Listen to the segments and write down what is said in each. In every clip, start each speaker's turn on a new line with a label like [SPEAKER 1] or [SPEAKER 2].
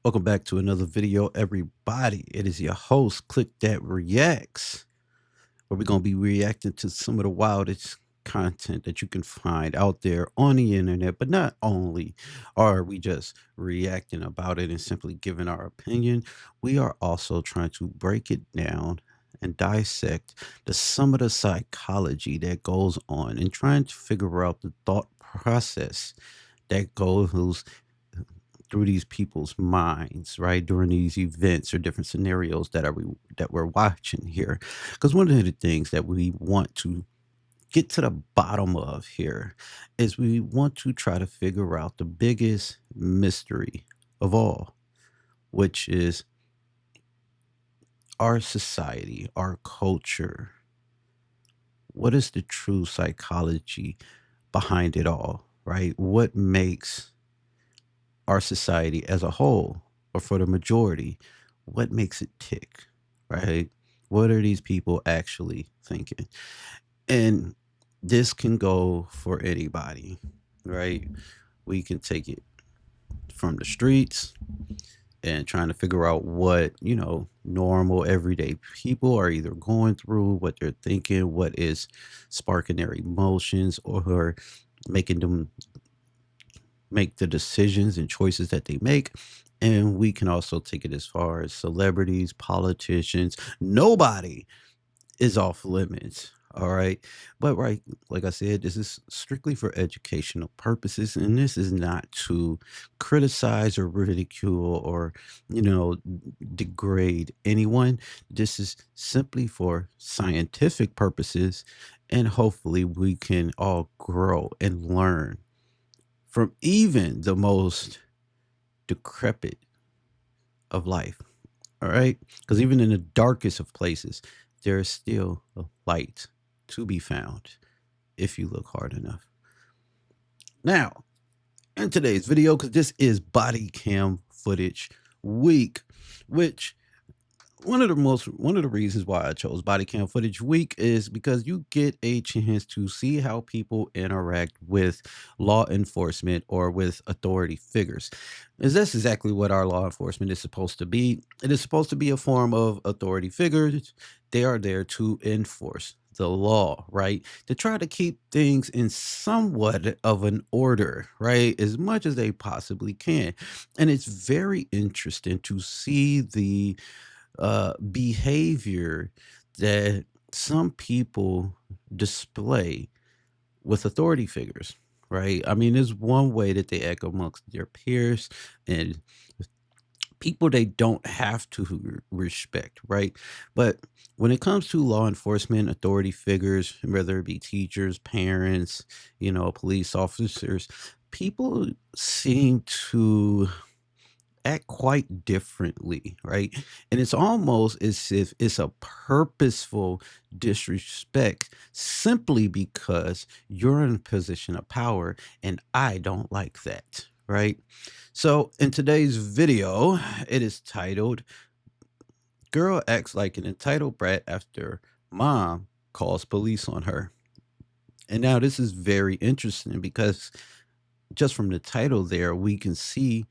[SPEAKER 1] Welcome back to another video, everybody. It is your host, Click That Reacts, where we're going to be reacting to some of the wildest content that you can find out there on the internet. But not only are we just reacting about it and simply giving our opinion, we are also trying to break it down and dissect some of the psychology that goes on and trying to figure out the thought process that goes through these people's minds, right, during these events or different scenarios that we're watching here. Because one of the things that we want to get to the bottom of here is we want to try to figure out the biggest mystery of all, which is our society, our culture. What is the true psychology behind it all, right? What makes our society as a whole, or for the majority, what makes it tick, right? What are these people actually thinking? And this can go for anybody, right? We can take it from the streets and trying to figure out what, normal everyday people are either going through, what they're thinking, what is sparking their emotions, or making them make the decisions and choices that they make. And we can also take it as far as celebrities, politicians. Nobody is off limits. All right. But, right, like I said, this is strictly for educational purposes. And this is not to criticize or ridicule or, you know, degrade anyone. This is simply for scientific purposes. And hopefully we can all grow and learn from even the most decrepit of life. All right. Because even in the darkest of places, there is still a light to be found if you look hard enough. Now, in today's video, because this is body cam footage week, which one of the reasons why I chose body cam footage week is because you get a chance to see how people interact with law enforcement or with authority figures. Is that's exactly what our law enforcement is supposed to be. It is supposed to be a form of authority figures. They are there to enforce the law, right? To try to keep things in somewhat of an order, right? As much as they possibly can. And it's very interesting to see the behavior that some people display with authority figures, right? I mean, there's one way that they act amongst their peers and people they don't have to respect, right? But when it comes to law enforcement, authority figures, whether it be teachers, parents, police officers, people seem to act quite differently, right? And it's almost as if it's a purposeful disrespect simply because you're in a position of power and I don't like that, right? So in today's video, it is titled Girl Acts Like an Entitled Brat After Mom Calls Police on Her. And now this is very interesting because just from the title there, we can see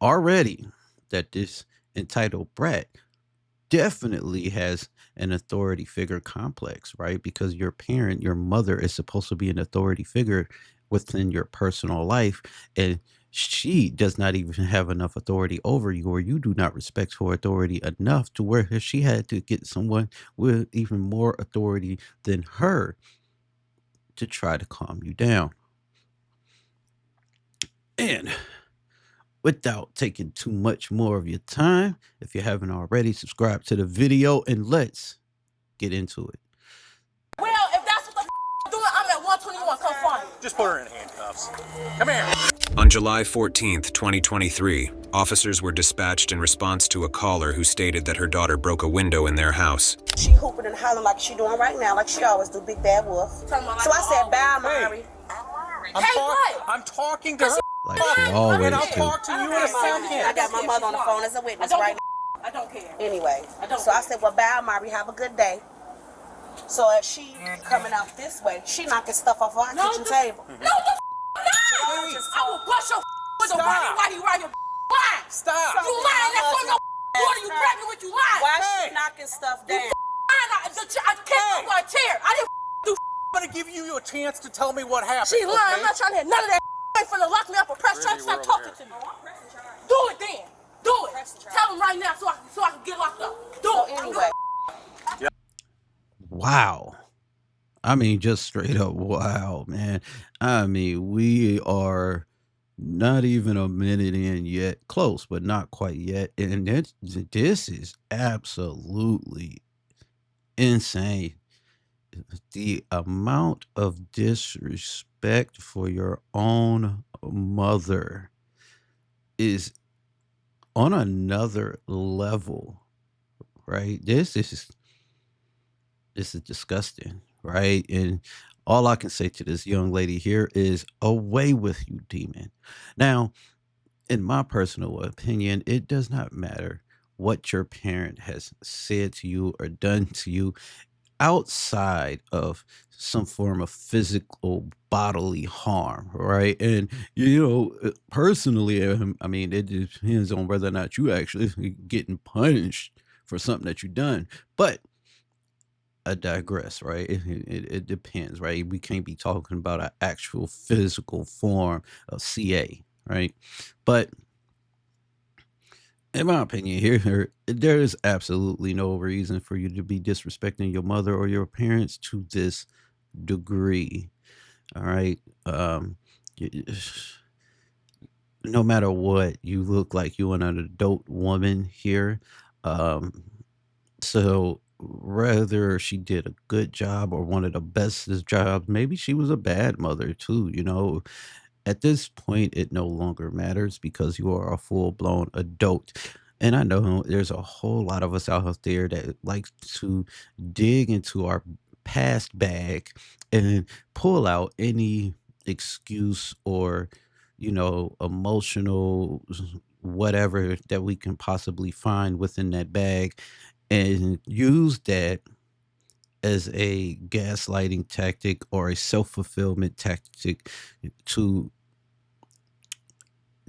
[SPEAKER 1] already that this entitled brat definitely has an authority figure complex, right? Because your parent, your mother, is supposed to be an authority figure within your personal life. And she does not even have enough authority over you, or you do not respect her authority enough to where she had to get someone with even more authority than her to try to calm you down. And without taking too much more of your time, if you haven't already, subscribe to the video and let's get into it.
[SPEAKER 2] Well, if that's what the doing, I'm at 121. Come find me.
[SPEAKER 3] Just put her in handcuffs. Come here.
[SPEAKER 4] On July 14th, 2023, officers were dispatched in response to a caller who stated that her daughter broke a window in their house.
[SPEAKER 5] She hooping and hollering like she doing right now, like she always do, big bad wolf. So I said, bye, Mari.
[SPEAKER 2] What?
[SPEAKER 3] I'm talking to her.
[SPEAKER 1] Like she always
[SPEAKER 3] And I'll
[SPEAKER 1] do.
[SPEAKER 3] talk to you in a second.
[SPEAKER 5] I got my mother on the phone as a witness right now.
[SPEAKER 2] I don't care.
[SPEAKER 5] Anyway, so I said, well, bye, Mari, have a good day. So as she coming out this way, she knocking stuff off our kitchen table.
[SPEAKER 2] No, I will bust your window right here. Why you line?
[SPEAKER 3] Stop.
[SPEAKER 2] You lying daughter you pregnant with, you lying.
[SPEAKER 5] Why
[SPEAKER 3] Hey.
[SPEAKER 5] she knocking stuff
[SPEAKER 2] You
[SPEAKER 5] down?
[SPEAKER 2] I can't over a chair. I didn't do.
[SPEAKER 3] I'm gonna give you a chance to tell me what happened.
[SPEAKER 2] She lying.
[SPEAKER 3] okay?
[SPEAKER 2] I'm not trying to hear none of that. Ain't finna lock me up or press charge. Stop talking to me. Do it then. Do it. Tell him right now so I can get locked up. Do it.
[SPEAKER 5] Anyway.
[SPEAKER 1] Wow. I mean, just straight up wow, man. I mean, we are not even a minute in yet, close, but not quite yet. And this is absolutely insane. The amount of disrespect for your own mother is on another level, right? This is disgusting, right? And all I can say to this young lady here is away with you, demon. Now, in my personal opinion, it does not matter what your parent has said to you or done to you outside of some form of physical bodily harm, right? And personally, I mean, it depends on whether or not you actually getting punished for something that you done. But I digress, right? It depends, right? We can't be talking about an actual physical form of CA, right? But in my opinion, there is absolutely no reason for you to be disrespecting your mother or your parents to this degree. All right. y- y- no matter what, you look like you an adult woman here. Um, so whether she did a good job or one of the best jobs, maybe she was a bad mother too, at this point, it no longer matters because you are a full blown adult. And I know there's a whole lot of us out there that like to dig into our past bag and pull out any excuse or, emotional whatever that we can possibly find within that bag and use that as a gaslighting tactic or a self fulfillment tactic to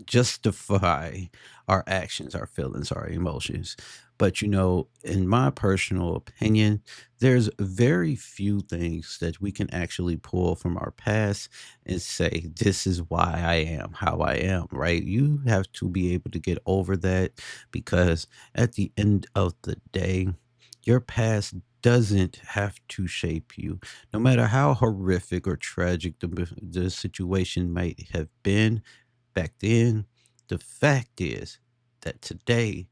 [SPEAKER 1] justify our actions, our feelings, our emotions. But in my personal opinion, there's very few things that we can actually pull from our past and say, this is why I am how I am, right? You have to be able to get over that because at the end of the day, your past doesn't have to shape you. No matter how horrific or tragic the situation might have been, back then, the fact is that today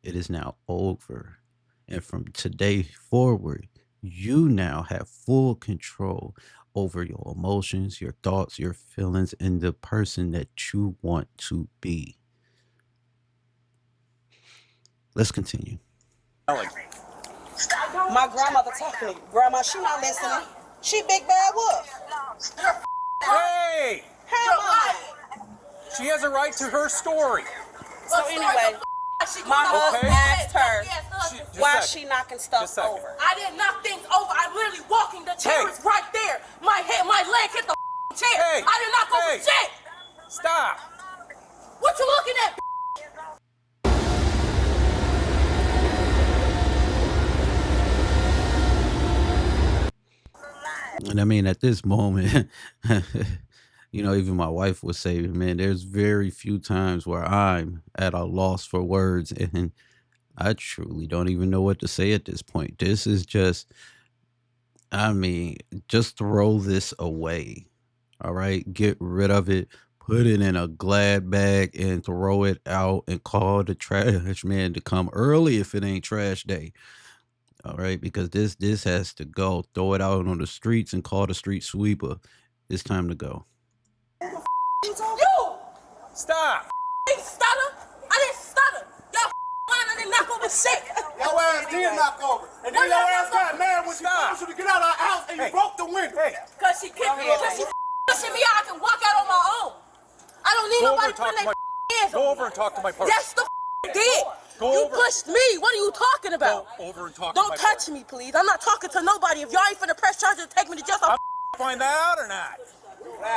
[SPEAKER 1] it is now over. And from today forward, you now have full control over your emotions, your thoughts, your feelings, and the person that you want to be. Let's continue.
[SPEAKER 5] My grandmother talking to you. Grandma, she not listening. She big bad wolf.
[SPEAKER 3] Hey!
[SPEAKER 5] Hell no.
[SPEAKER 3] She has a right to her story.
[SPEAKER 5] So anyway, my husband asked her
[SPEAKER 3] Just
[SPEAKER 5] why
[SPEAKER 3] a sec.
[SPEAKER 5] she knocking
[SPEAKER 3] Just
[SPEAKER 5] stuff
[SPEAKER 3] a second.
[SPEAKER 5] over.
[SPEAKER 2] I didn't knock things over. I literally walking. The chair
[SPEAKER 3] Hey.
[SPEAKER 2] is right there. My leg hit the chair.
[SPEAKER 3] Hey.
[SPEAKER 2] I didn't knock over
[SPEAKER 3] Hey.
[SPEAKER 2] shit.
[SPEAKER 3] Stop!
[SPEAKER 2] What you looking at?
[SPEAKER 1] And I mean, at this moment, even my wife would say, man, there's very few times where I'm at a loss for words. And I truly don't even know what to say at this point. This is just, I mean, just throw this away. All right. Get rid of it. Put it in a glad bag and throw it out and call the trash man to come early if it ain't trash day. All right. Because this has to go. Throw it out on the streets and call the street sweeper. It's time to go.
[SPEAKER 2] You
[SPEAKER 3] Stop!
[SPEAKER 2] ain't stutter. I didn't stutter. Y'all lying. I didn't knock over shit.
[SPEAKER 6] Your ass did knock over. And then
[SPEAKER 2] What
[SPEAKER 6] your
[SPEAKER 2] y'all
[SPEAKER 6] ass got mad when she
[SPEAKER 3] Stop.
[SPEAKER 6] told you to get out of our house and you
[SPEAKER 3] Hey.
[SPEAKER 6] broke the window.
[SPEAKER 3] Hey!
[SPEAKER 2] Cause she kicked me. Cause she pushing me out. I can walk out on my own. I don't need
[SPEAKER 3] Go over
[SPEAKER 2] nobody
[SPEAKER 3] and talk
[SPEAKER 2] putting
[SPEAKER 3] to
[SPEAKER 2] their
[SPEAKER 3] my.
[SPEAKER 2] hands
[SPEAKER 3] Go
[SPEAKER 2] on
[SPEAKER 3] over
[SPEAKER 2] me.
[SPEAKER 3] and talk to my partner.
[SPEAKER 2] That's the did.
[SPEAKER 3] Go
[SPEAKER 2] You
[SPEAKER 3] over.
[SPEAKER 2] pushed me. What are you talking
[SPEAKER 3] Go
[SPEAKER 2] about?
[SPEAKER 3] over and talk
[SPEAKER 2] Don't
[SPEAKER 3] to my
[SPEAKER 2] touch me, please. I'm not talking to nobody. If y'all ain't finna press charges and take me to jail,
[SPEAKER 3] I'm find that out or not?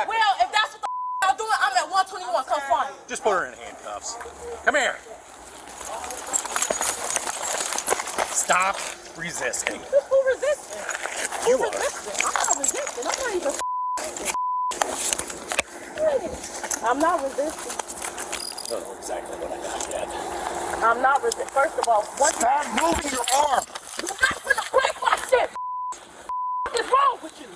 [SPEAKER 2] well, if that's what the y'all doing, I'm at 121. Come find me.
[SPEAKER 3] Just put her in handcuffs. Come here. Stop resisting.
[SPEAKER 2] Who resisting? Who
[SPEAKER 3] You are.
[SPEAKER 2] resisting? I'm not resisting. I'm not even I'm not resisting.
[SPEAKER 3] I don't know exactly what I got yet.
[SPEAKER 2] I'm not resisting. First of all, what
[SPEAKER 3] Stop moving your arm.
[SPEAKER 2] you're not gonna break my shit. What is wrong with you?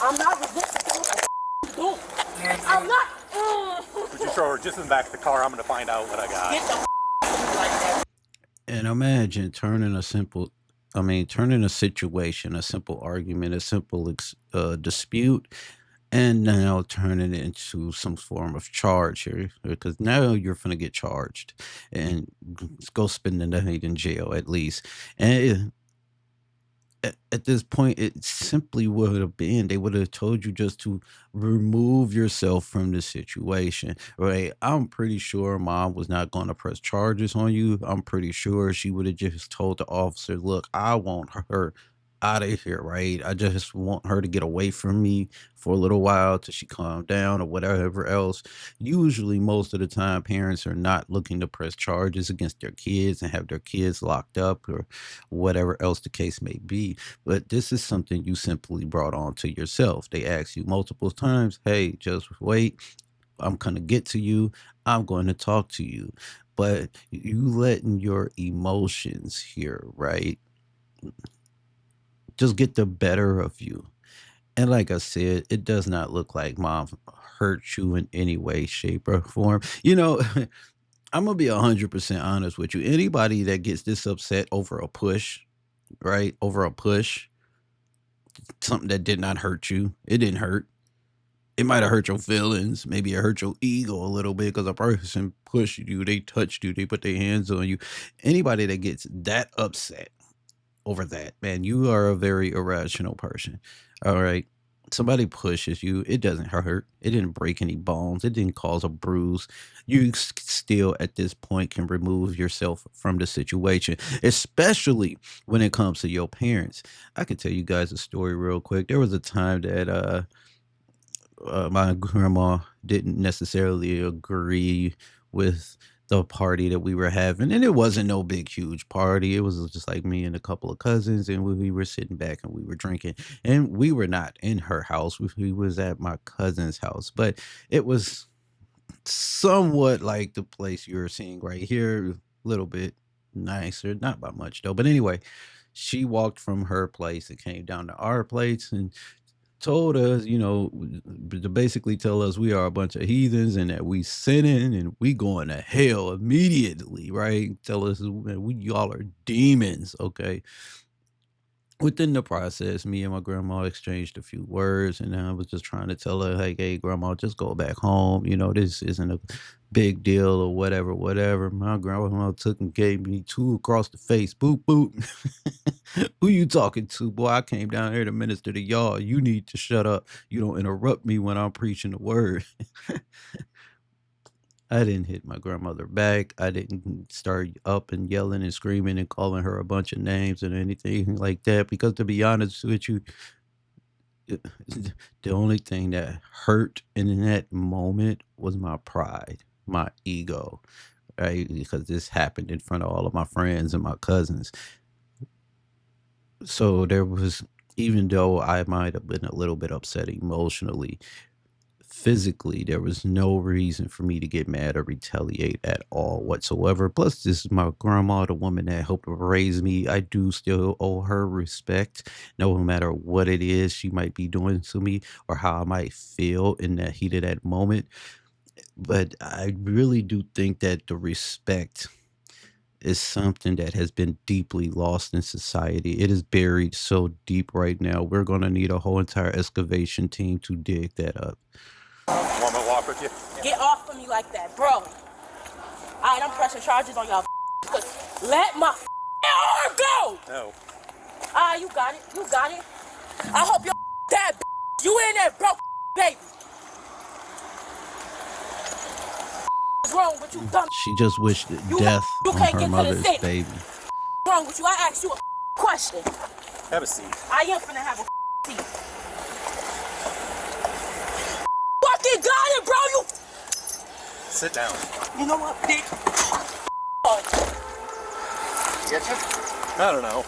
[SPEAKER 2] I'm not resisting. What the you doing? I'm not.
[SPEAKER 3] Would you throw her just in the back of the car? I'm going to find out what I got.
[SPEAKER 2] Get the like that.
[SPEAKER 1] And imagine turning a situation, a simple argument, a simple dispute, and now turning it into some form of charge here, because now you're gonna get charged and go spend the night in jail at least. And at this point, it simply would have been they would have told you just to remove yourself from the situation, right? I'm pretty sure mom was not going to press charges on you. I'm pretty sure she would have just told the officer, look, I want her out of here, right? I just want her to get away from me for a little while till she calmed down or whatever else. Usually, most of the time, parents are not looking to press charges against their kids and have their kids locked up or whatever else the case may be. But this is something you simply brought on to yourself. They asked you multiple times, hey, just wait. I'm going to get to you. I'm going to talk to you. But you letting your emotions here, right? Just get the better of you. And like I said, it does not look like mom hurt you in any way, shape, or form. I'm gonna be 100% honest with you. Anybody that gets this upset over a push, right? Over a push, something that did not hurt you. It didn't hurt. It might have hurt your feelings. Maybe it hurt your ego a little bit because a person pushed you, they touched you, they put their hands on you. Anybody that gets that upset over that, man, you are a very irrational person. All right. Somebody pushes you, it doesn't hurt. It didn't break any bones. It didn't cause a bruise. You still, at this point, can remove yourself from the situation, especially when it comes to your parents. I can tell you guys a story real quick. There was a time that my grandma didn't necessarily agree with the party that we were having, and it wasn't no big huge party. It was just like me and a couple of cousins, and we were sitting back and we were drinking, and we were not in her house. We was at my cousin's house, but it was somewhat like the place you're seeing right here, a little bit nicer, not by much though. But anyway, she walked from her place and came down to our place and told us, to basically tell us we are a bunch of heathens and that we sinning and we going to hell immediately, right? Tell us, man, y'all are demons, okay? Within the process, me and my grandma exchanged a few words, and I was just trying to tell her, like, hey, grandma, just go back home. This isn't a big deal or whatever, whatever. My grandma took and gave me two across the face. Boop, boop. Who you talking to, boy? I came down here to minister to y'all. You need to shut up. You don't interrupt me when I'm preaching the word. I didn't hit my grandmother back. I didn't start up and yelling and screaming and calling her a bunch of names and anything like that. Because to be honest with you, the only thing that hurt in that moment was my pride, my ego, right? Because this happened in front of all of my friends and my cousins. So there was, even though I might have been a little bit upset emotionally, physically, there was no reason for me to get mad or retaliate at all whatsoever. Plus, this is my grandma, the woman that helped raise me. I do still owe her respect, no matter what it is she might be doing to me or how I might feel in that heat of that moment. But I really do think that the respect is something that has been deeply lost in society. It is buried so deep right now. We're going to need a whole entire excavation team to dig that up.
[SPEAKER 3] Want me to walk with you?
[SPEAKER 2] Get off of me like that, bro. Alright, I'm pressing charges on y'all. Let my arm go!
[SPEAKER 3] No.
[SPEAKER 2] Alright, you got it. You got it. I hope your dad, you in there, bro, baby. What's wrong with you, dumb?
[SPEAKER 1] She just wished death
[SPEAKER 2] you
[SPEAKER 1] on
[SPEAKER 2] can't
[SPEAKER 1] her
[SPEAKER 2] get to the
[SPEAKER 1] mother's
[SPEAKER 2] city.
[SPEAKER 1] baby.
[SPEAKER 2] What's wrong with you? I asked you a question.
[SPEAKER 3] Have a seat.
[SPEAKER 2] I am finna have a seat. Fucking got it, bro. You
[SPEAKER 3] sit down.
[SPEAKER 2] You know what, dick?
[SPEAKER 3] Get you? I don't know.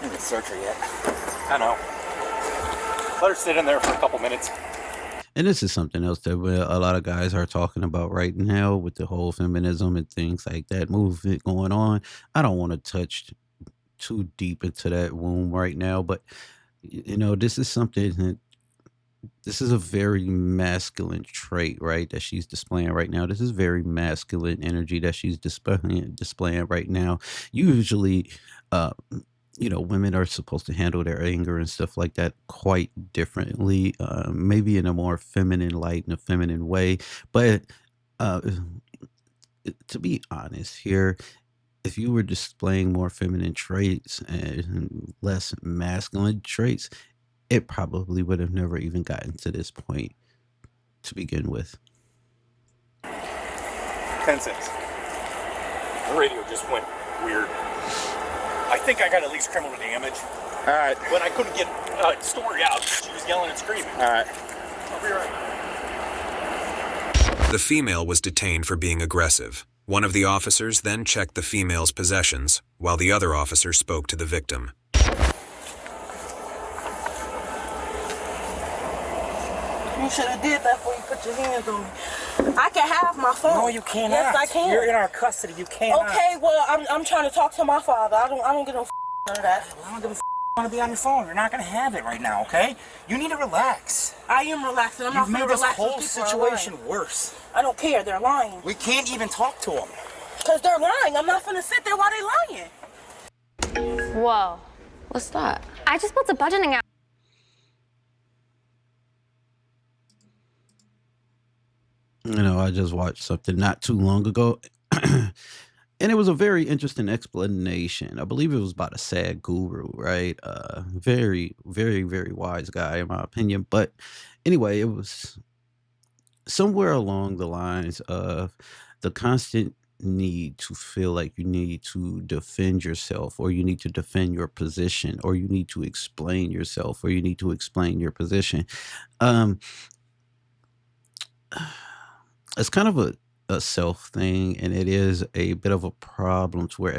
[SPEAKER 6] You didn't search her yet.
[SPEAKER 3] I know. Let her sit in there for a couple minutes.
[SPEAKER 1] And this is something else that a lot of guys are talking about right now with the whole feminism and things like that movement going on. I don't want to touch too deep into that womb right now, but this is something that this is a very masculine trait, right? That she's displaying right now. This is very masculine energy that she's displaying right now. Usually, uh, women are supposed to handle their anger and stuff like that quite differently, maybe in a more feminine light, in a feminine way. But uh, to be honest here, if you were displaying more feminine traits and less masculine traits, it probably would have never even gotten to this point to begin with.
[SPEAKER 3] 10 cents. The radio just went weird. I think I got at least criminal damage,
[SPEAKER 6] All right.
[SPEAKER 3] but I couldn't get Story out. She was yelling and screaming.
[SPEAKER 6] All right.
[SPEAKER 3] I'll be right back.
[SPEAKER 4] The female was detained for being aggressive. One of the officers then checked the female's possessions, while the other officer spoke to the victim.
[SPEAKER 2] You should have did that before you put your hands on me. I can have my phone.
[SPEAKER 6] No, you cannot.
[SPEAKER 2] Yes, I can.
[SPEAKER 6] You're in our custody. You cannot.
[SPEAKER 2] Okay, well, I'm trying to talk to my father. I don't get no none of that.
[SPEAKER 6] Well, I don't give a want to be on your phone. You're not going to have it right now, okay? You need to relax.
[SPEAKER 2] I am relaxing. I'm
[SPEAKER 6] You've
[SPEAKER 2] not
[SPEAKER 6] made
[SPEAKER 2] gonna
[SPEAKER 6] this
[SPEAKER 2] relax.
[SPEAKER 6] whole
[SPEAKER 2] These people are
[SPEAKER 6] situation
[SPEAKER 2] lying.
[SPEAKER 6] worse.
[SPEAKER 2] I don't care. They're lying.
[SPEAKER 6] We can't even talk to them.
[SPEAKER 2] Because they're lying. I'm not gonna sit there while they lying.
[SPEAKER 7] Whoa.
[SPEAKER 8] What's that?
[SPEAKER 7] I just built a budgeting app.
[SPEAKER 1] I just watched something not too long ago, and it was a very interesting explanation. I believe it was about a sad guru, right? Very, very, very wise guy, in my opinion. But anyway, it was somewhere along the lines of the constant need to feel like you need to defend yourself, or you need to defend your position, or you need to explain yourself, or you need to explain your position. Um, it's kind of a self thing, and it is a bit of a problem to where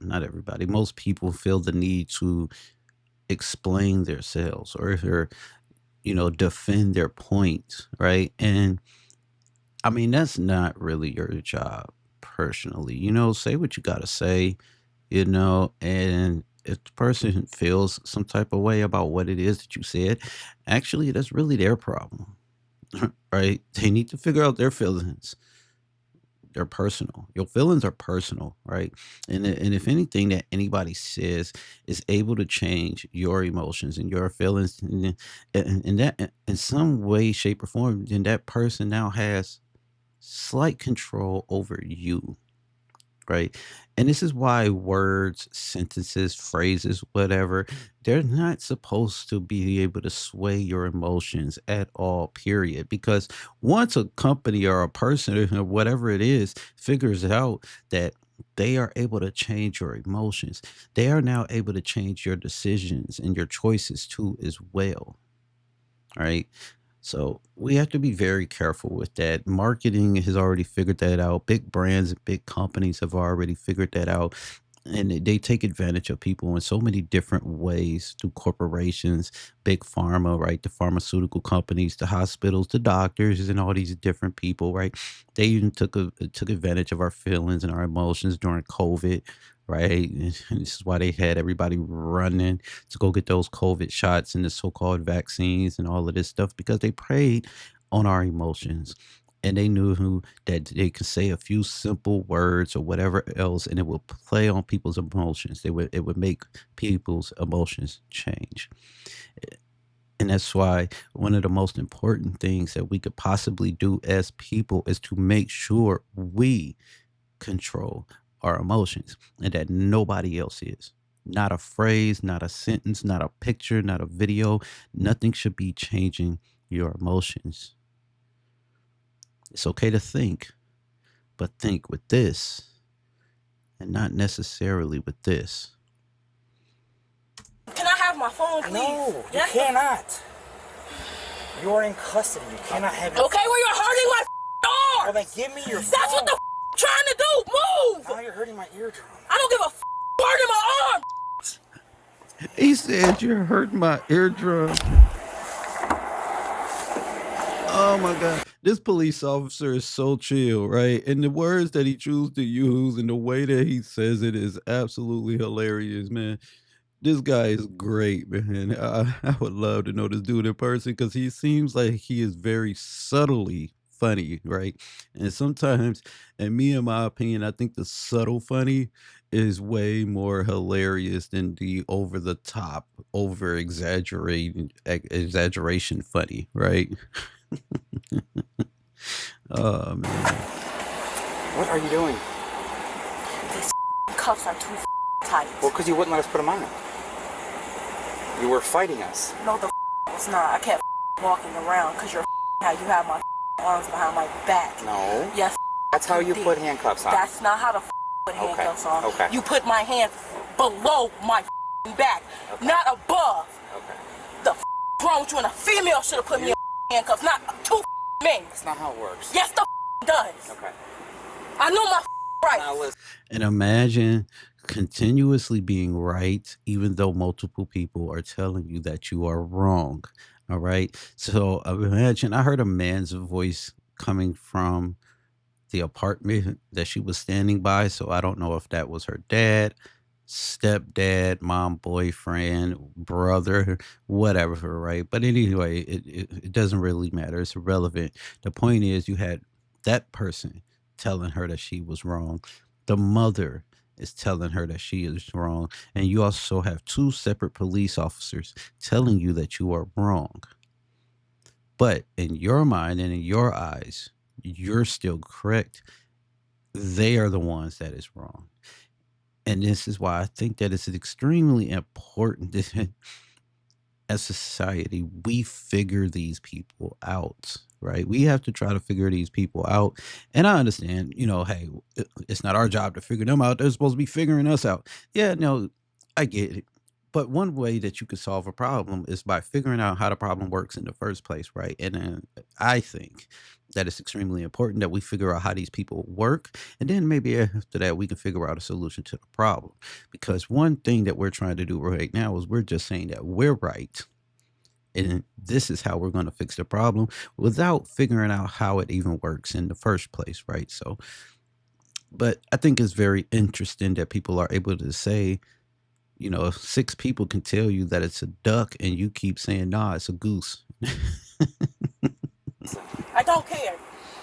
[SPEAKER 1] not everybody, most people feel the need to explain themselves, or defend their point, right? And I mean, that's not really your job personally. Say what you got to say, and if the person feels some type of way about what it is that you said, actually, that's really their problem, right? They need to figure out their feelings. They're personal. Your feelings are personal, right? And if anything that anybody says is able to change your emotions and your feelings, and that in some way, shape, or form, then that person now has slight control over you, right? And this is why words, sentences, phrases, whatever, they're not supposed to be able to sway your emotions at all, period. Because once a company or a person or whatever it is figures out that they are able to change your emotions, they are now able to change your decisions and your choices too, as well, right? So we have to be very careful with that. Marketing has already figured that out. Big brands and big companies have already figured that out. And they take advantage of people in so many different ways through corporations, big pharma, right? The pharmaceutical companies, the hospitals, the doctors, and all these different people, right? They even took advantage of our feelings and our emotions during COVID, right? And this is why they had everybody running to go get those COVID shots and the so-called vaccines and all of this stuff, because they preyed on our emotions. And they knew that they could say a few simple words or whatever else, and it would play on people's emotions. It would make people's emotions change. And that's why one of the most important things that we could possibly do as people is to make sure we control our emotions, and that nobody else is. Not a phrase, not a sentence, not a picture, not a video. Nothing should be changing your emotions. It's okay to think, but think with this and not necessarily with this.
[SPEAKER 2] Can I have my phone, please?
[SPEAKER 6] No, you
[SPEAKER 2] Yes.
[SPEAKER 6] cannot. You are in custody. You cannot have your
[SPEAKER 2] Okay, well, you're hurting my arm.
[SPEAKER 6] Well, then give me your phone.
[SPEAKER 2] That's what the I'm trying to do. Move.
[SPEAKER 6] Now you're hurting my eardrum.
[SPEAKER 2] I don't give a hurting my arm.
[SPEAKER 1] He said you're hurting my eardrum. Oh my god. This police officer is so chill, right? And the words that he chooses to use and the way that he says it is absolutely hilarious, man. This guy is great, man. I would love to know this dude in person because he seems like he is very subtly funny, right? And sometimes, and me, in my opinion, I think the subtle funny is way more hilarious than the over the top, over exaggerating exaggeration funny, right? Oh man.
[SPEAKER 6] What are you doing?
[SPEAKER 2] These cuffs are too tight.
[SPEAKER 6] Well, because you wouldn't let us put them on. You were fighting us.
[SPEAKER 2] No, the was not. I kept walking around because you're how you have my arms behind my back.
[SPEAKER 6] No.
[SPEAKER 2] Yes.
[SPEAKER 6] That's how you
[SPEAKER 2] did.
[SPEAKER 6] put handcuffs on.
[SPEAKER 2] That's not how to put handcuffs on.
[SPEAKER 6] Okay.
[SPEAKER 2] You put my hands below my back, not above.
[SPEAKER 6] Okay.
[SPEAKER 2] The wrong with you? And a female should have put me in handcuffs, not two men.
[SPEAKER 6] That's not how it works.
[SPEAKER 2] Yes, the does.
[SPEAKER 6] Okay.
[SPEAKER 2] I know my rights.
[SPEAKER 6] Now listen.
[SPEAKER 1] And imagine continuously being right, even though multiple people are telling you that you are wrong. All right. So imagine I heard a man's voice coming from the apartment that she was standing by. So I don't know if that was her dad, stepdad, mom, boyfriend, brother, whatever, right? But anyway, it doesn't really matter. It's irrelevant. The point is, you had that person telling her that she was wrong. The mother is telling her that she is wrong. And you also have two separate police officers telling you that you are wrong. But in your mind and in your eyes, you're still correct. They are the ones that is wrong. And this is why I think that it's extremely important that as a society, we figure these people out, right? We have to try to figure these people out. And I understand, hey, it's not our job to figure them out. They're supposed to be figuring us out. Yeah, no, I get it. But one way that you could solve a problem is by figuring out how the problem works in the first place, right? And then I think that it's extremely important that we figure out how these people work. And then maybe after that, we can figure out a solution to the problem. Because one thing that we're trying to do right now is we're just saying that we're right. And this is how we're going to fix the problem without figuring out how it even works in the first place, right? So, but I think it's very interesting that people are able to say, six people can tell you that it's a duck and you keep saying, nah, it's a goose.
[SPEAKER 2] I don't care.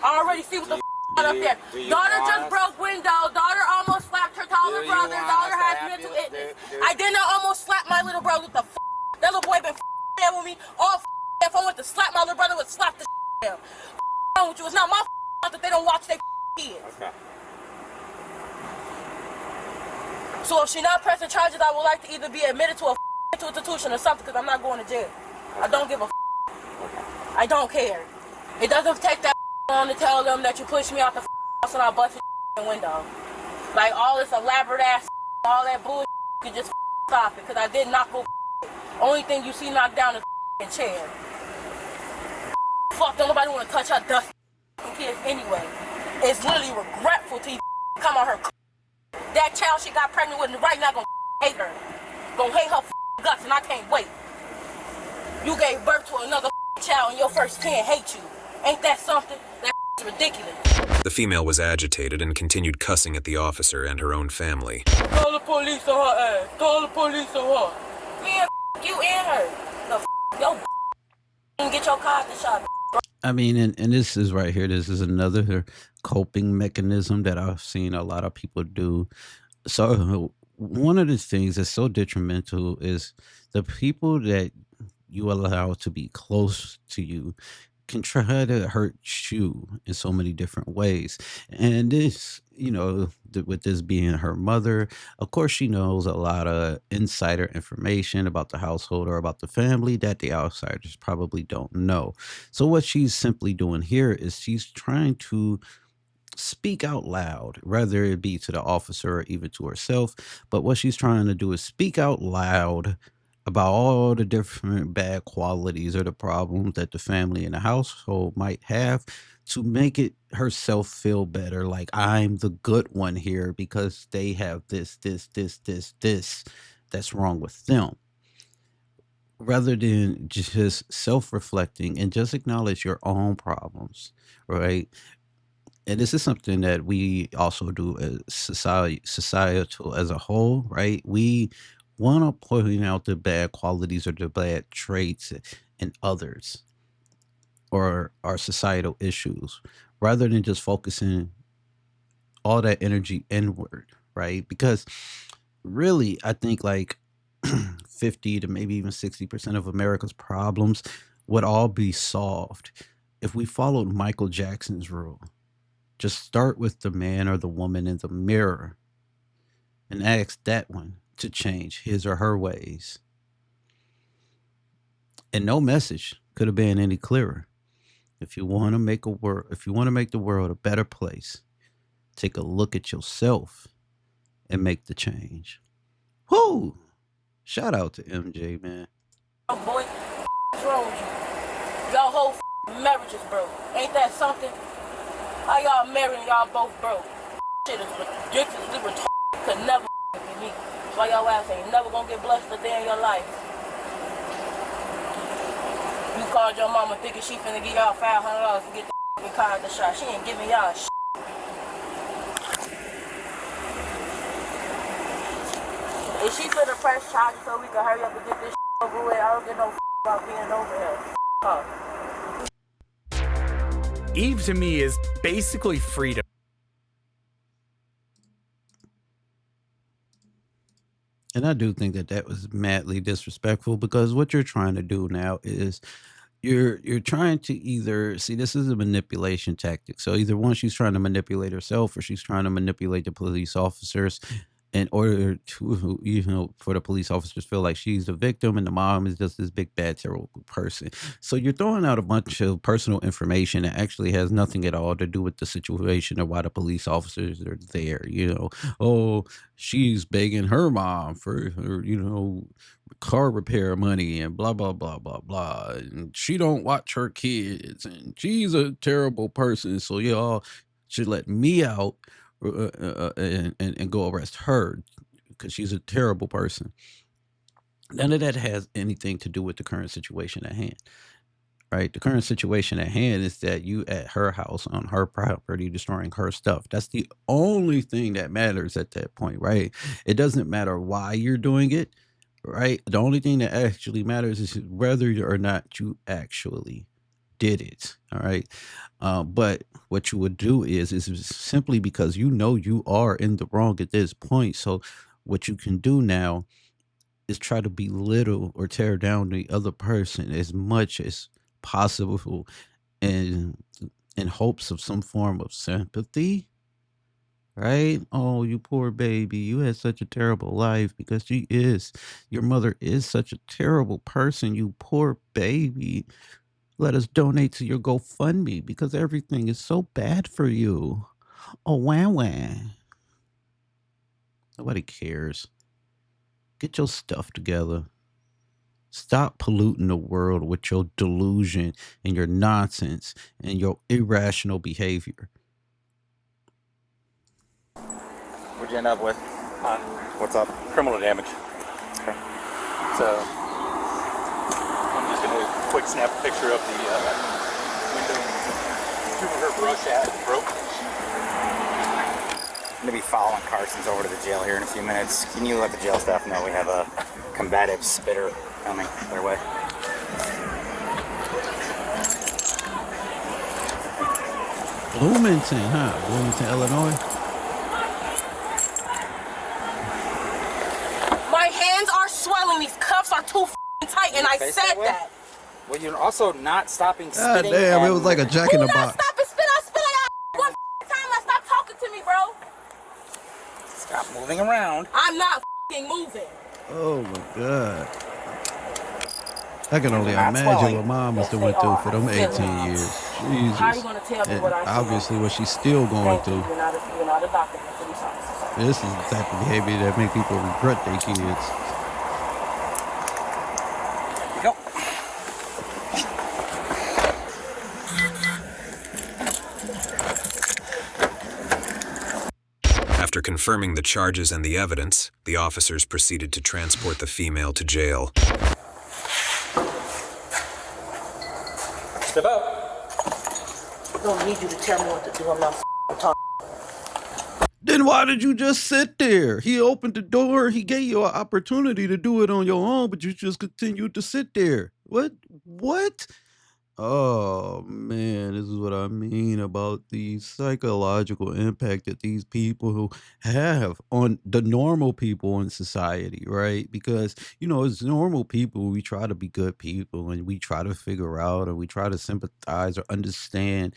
[SPEAKER 2] I already see what the up there. Daughter just broke window. Daughter almost slapped her taller brother. Daughter has mental illness. I did not almost slap my little brother with the that little boy been with me. All if I went to slap my little brother, would slap the him. With you. It's not my that they don't watch their kids.
[SPEAKER 6] Okay.
[SPEAKER 2] So if she not pressing charges, I would like to either be admitted to a institution or something because I'm not going to jail. I don't give a I don't care. It doesn't take that long to tell them that you pushed me out the house and I busted your window. Like all this elaborate ass, all that bullshit, you can just stop it because I did not go. Only thing you see knocked down is the chair. Fuck, don't nobody want to touch her dust kids anyway. It's literally regretful to come on her. That child she got pregnant with right now gonna hate her. Gonna hate her guts and I can't wait. You gave birth to another child and your first kid hate you. Ain't that something? That's ridiculous.
[SPEAKER 4] The female was agitated and continued cussing at the officer and her own family.
[SPEAKER 2] Call the police on her ass. Call the police on her. Man, you and her. Yo, get your car to shot.
[SPEAKER 1] I mean, and this is right here. This is another coping mechanism that I've seen a lot of people do. So one of the things that's so detrimental is the people that you allow to be close to you can try to hurt you in so many different ways. And this, with this being her mother, of course, she knows a lot of insider information about the household or about the family that the outsiders probably don't know. So, what she's simply doing here is she's trying to speak out loud, whether it be to the officer or even to herself. But what she's trying to do is speak out loud about all the different bad qualities or the problems that the family and the household might have to make it herself feel better, like I'm the good one here because they have this that's wrong with them, rather than just self-reflecting and just acknowledge your own problems, right? And this is something that we also do as societal as a whole, right? We want to point out the bad qualities or the bad traits in others or our societal issues rather than just focusing all that energy inward, right? Because really, I think like 50 to maybe even 60% of America's problems would all be solved if we followed Michael Jackson's rule. Just start with the man or the woman in the mirror and ask that one to change his or her ways. And no message could have been any clearer. If you want to make a world, if you want to make the world a better place, take a look at yourself and make the change. Whoo! Shout out to MJ, man.
[SPEAKER 2] Oh boy, what's wrong with you? Y'all whole marriages broke. Ain't that something? How y'all married and y'all both broke? Shit is ridiculously retarded. Could never be me. That's why y'all ass ain't never gonna get blessed a day in your life. You called your mama thinking she finna give y'all $500 to get the car the shot. She ain't giving y'all shit. Is she finna press charges so we can hurry up and get this over with? I don't get no about being over here.
[SPEAKER 7] Eve to me is basically freedom.
[SPEAKER 1] And I do think that that was madly disrespectful because what you're trying to do now is you're trying to either see this is a manipulation tactic. So either one, she's trying to manipulate herself or she's trying to manipulate the police officers in order to, for the police officers feel like she's the victim and the mom is just this big bad terrible person. So you're throwing out a bunch of personal information that actually has nothing at all to do with the situation or why the police officers are there. Oh, she's begging her mom for her, car repair money and blah blah blah blah blah, and she don't watch her kids and she's a terrible person, so y'all should let me out and go arrest her because she's a terrible person. None of that has anything to do with the current situation at hand, right? The current situation at hand is that you at her house on her property destroying her stuff. That's the only thing that matters at that point, right? It doesn't matter why you're doing it, right? The only thing that actually matters is whether or not you actually did it. All right. But what you would do is simply because you are in the wrong at this point. So what you can do now is try to belittle or tear down the other person as much as possible and in hopes of some form of sympathy. Right? Oh, you poor baby. You had such a terrible life because your mother is such a terrible person. You poor baby. Let us donate to your GoFundMe because everything is so bad for you. Oh, wah wah. Nobody cares. Get your stuff together. Stop polluting the world with your delusion and your nonsense and your irrational behavior.
[SPEAKER 6] What'd you end up with? What's up?
[SPEAKER 3] Criminal damage.
[SPEAKER 6] Okay.
[SPEAKER 3] So I'm just gonna quick snap a picture of the window. Two of her brush at broke.
[SPEAKER 6] I'm gonna be following Carson's over to the jail here in a few minutes. Can you let the jail staff know we have a combative spitter coming their way?
[SPEAKER 1] Bloomington, huh? Bloomington, Illinois.
[SPEAKER 2] My hands are swelling. These cuffs are too tight, and I said that.
[SPEAKER 6] Well, you're also not stopping
[SPEAKER 1] God
[SPEAKER 6] spitting.
[SPEAKER 1] damn, it was like a jack in the box.
[SPEAKER 2] Stop and spit. I spit on y'all one time. Now stop talking to me, bro.
[SPEAKER 6] Stop moving around.
[SPEAKER 2] I'm not moving.
[SPEAKER 1] Oh my God. I can only
[SPEAKER 6] Not
[SPEAKER 1] imagine
[SPEAKER 6] swelling.
[SPEAKER 1] what mom must have went through for them 18 years. Jesus.
[SPEAKER 2] How are you going to tell me
[SPEAKER 1] And
[SPEAKER 2] what I see?
[SPEAKER 1] obviously what she's still going through.
[SPEAKER 2] You're not a doctor, you're a police officer.
[SPEAKER 1] This is the type of behavior that make people regret their kids.
[SPEAKER 4] After confirming the charges and the evidence, the officers proceeded to transport the female to jail.
[SPEAKER 3] Step out.
[SPEAKER 2] I don't need you to tell me what to do. I'm not talking.
[SPEAKER 1] Then why did you just sit there? He opened the door. He gave you an opportunity to do it on your own, but you just continued to sit there. What? What? Oh man, this is what I mean about the psychological impact that these people who have on the normal people in society, right? Because, as normal people, we try to be good people and we try to figure out and we try to sympathize or understand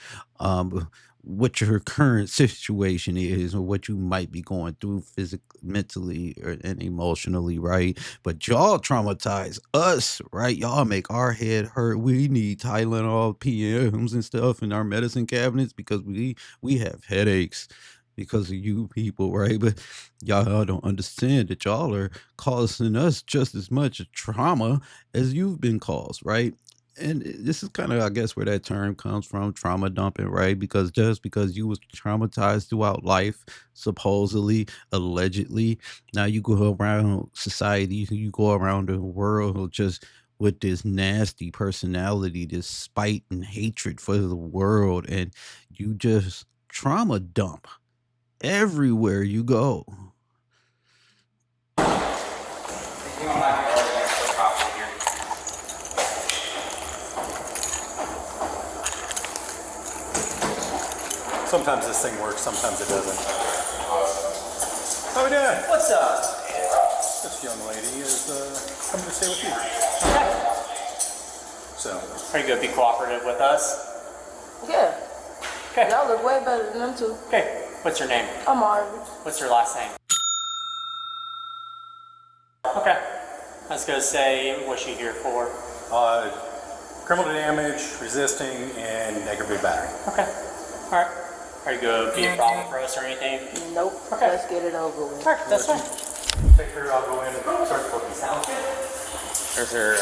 [SPEAKER 1] what your current situation is or what you might be going through physically, mentally, and emotionally, right? But y'all traumatize us, right? Y'all make our head hurt. We need Tylenol, PMs, and stuff in our medicine cabinets because we have headaches because of you people, right? But y'all don't understand that y'all are causing us just as much trauma as you've been caused, right? And this is kind of, I guess, where that term comes from, trauma dumping, right? Because just because you was traumatized throughout life, supposedly, allegedly, now you go around society, you go around the world just with this nasty personality, this spite and hatred for the world, and you just trauma dump everywhere you go.
[SPEAKER 3] Sometimes this thing works, sometimes it doesn't. How we doing?
[SPEAKER 8] What's up?
[SPEAKER 3] This young lady is coming to stay with you.
[SPEAKER 8] Okay.
[SPEAKER 3] So,
[SPEAKER 8] Are you gonna be cooperative with us?
[SPEAKER 2] Yeah.
[SPEAKER 8] Okay.
[SPEAKER 2] Y'all look way better than them two.
[SPEAKER 8] Okay. What's your name?
[SPEAKER 2] I'm Marvin.
[SPEAKER 8] What's your last name? Okay. I was gonna say, what's she here for?
[SPEAKER 3] criminal damage, resisting, and aggravated battery.
[SPEAKER 8] Okay. All right. Are you gonna be a problem for us or anything?
[SPEAKER 2] Nope.
[SPEAKER 8] Okay.
[SPEAKER 2] Let's get it over with.
[SPEAKER 8] All right. That's fine.
[SPEAKER 3] Take her, I'll go in and start the booking.
[SPEAKER 8] Sounds good.
[SPEAKER 6] There's her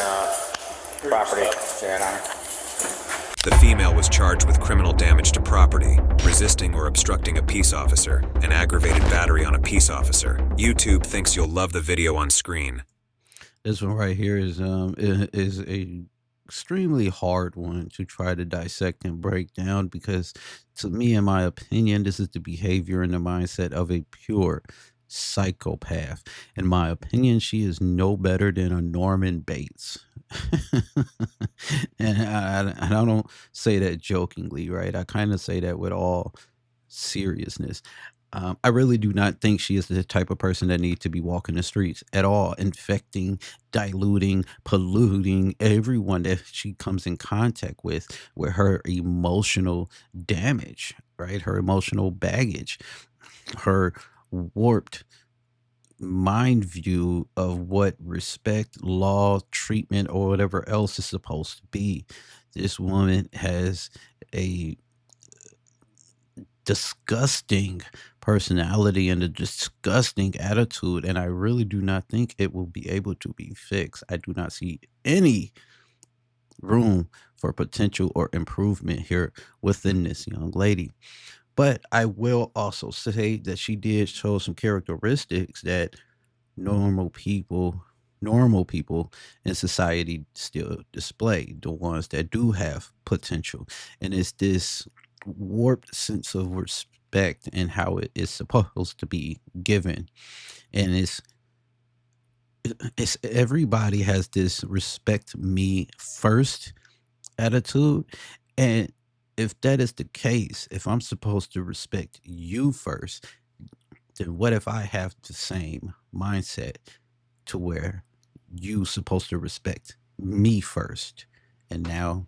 [SPEAKER 6] property. She had on her.
[SPEAKER 4] The female was charged with criminal damage to property, resisting or obstructing a peace officer, and aggravated battery on a peace officer. YouTube thinks you'll love the video on screen.
[SPEAKER 1] This one right here is a extremely hard one to try to dissect and break down because to me, in my opinion, this is the behavior and the mindset of a pure psychopath. In my opinion, she is no better than a Norman Bates. And I don't say that jokingly, right? I kind of say that with all seriousness. I really do not think she is the type of person that needs to be walking the streets at all, infecting, diluting, polluting everyone that she comes in contact with her emotional damage, right? Her emotional baggage, her warped mind view of what respect, law, treatment, or whatever else is supposed to be. This woman has a disgusting personality and a disgusting attitude, and I really do not think it will be able to be fixed. I do not see any room for potential or improvement here within this young lady. But I will also say that she did show some characteristics that normal people in society still display, the ones that do have potential. And it's this warped sense of respect and how it is supposed to be given. And it's everybody has this respect me first attitude. And if that is the case, if I'm supposed to respect you first, then what if I have the same mindset to where you supposed to respect me first? And now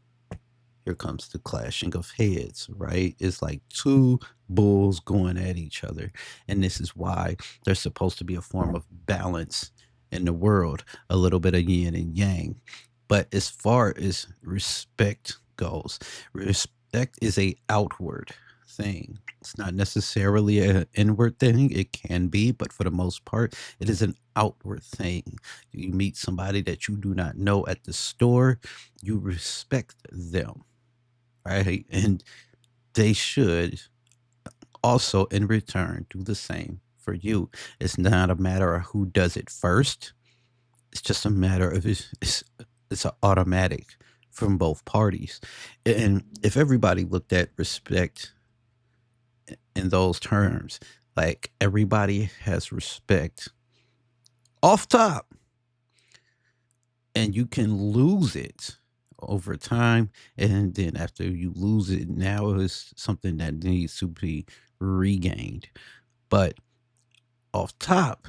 [SPEAKER 1] here comes the clashing of heads, right? It's like two bulls going at each other. And this is why there's supposed to be a form of balance in the world, a little bit of yin and yang. But as far as respect goes, respect is a outward thing. It's not necessarily an inward thing. It can be, but for the most part, it is an outward thing. You meet somebody that you do not know at the store, you respect them, right? And they should also, in return, do the same for you. It's not a matter of who does it first. It's just a matter of it's an automatic from both parties. And if everybody looked at respect in those terms, like everybody has respect off top, and you can lose it over time, and then after you lose it, now it's something that needs to be regained. But off top,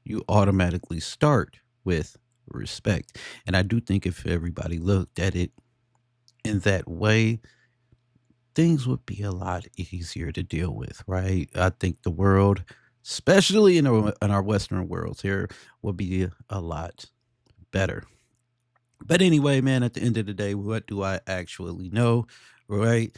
[SPEAKER 1] you automatically start with respect. And I do think if everybody looked at it in that way, things would be a lot easier to deal with, right? I think the world, especially in our Western worlds here, will be a lot better. But anyway, man, at the end of the day, what do I actually know, right?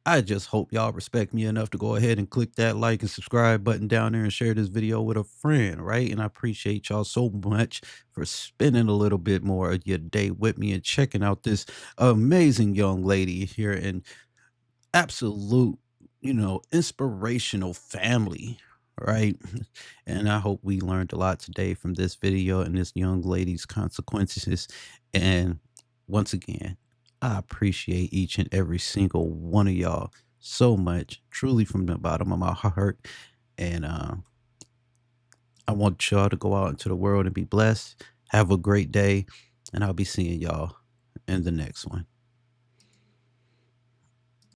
[SPEAKER 1] I just hope y'all respect me enough to go ahead and click that like and subscribe button down there and share this video with a friend, right? And I appreciate y'all so much for spending a little bit more of your day with me and checking out this amazing young lady here and absolute, inspirational family, right? And I hope we learned a lot today from this video and this young lady's consequences. And once again, I appreciate each and every single one of y'all so much, truly from the bottom of my heart. And I want y'all to go out into the world and be blessed. Have a great day. And I'll be seeing y'all in the next one.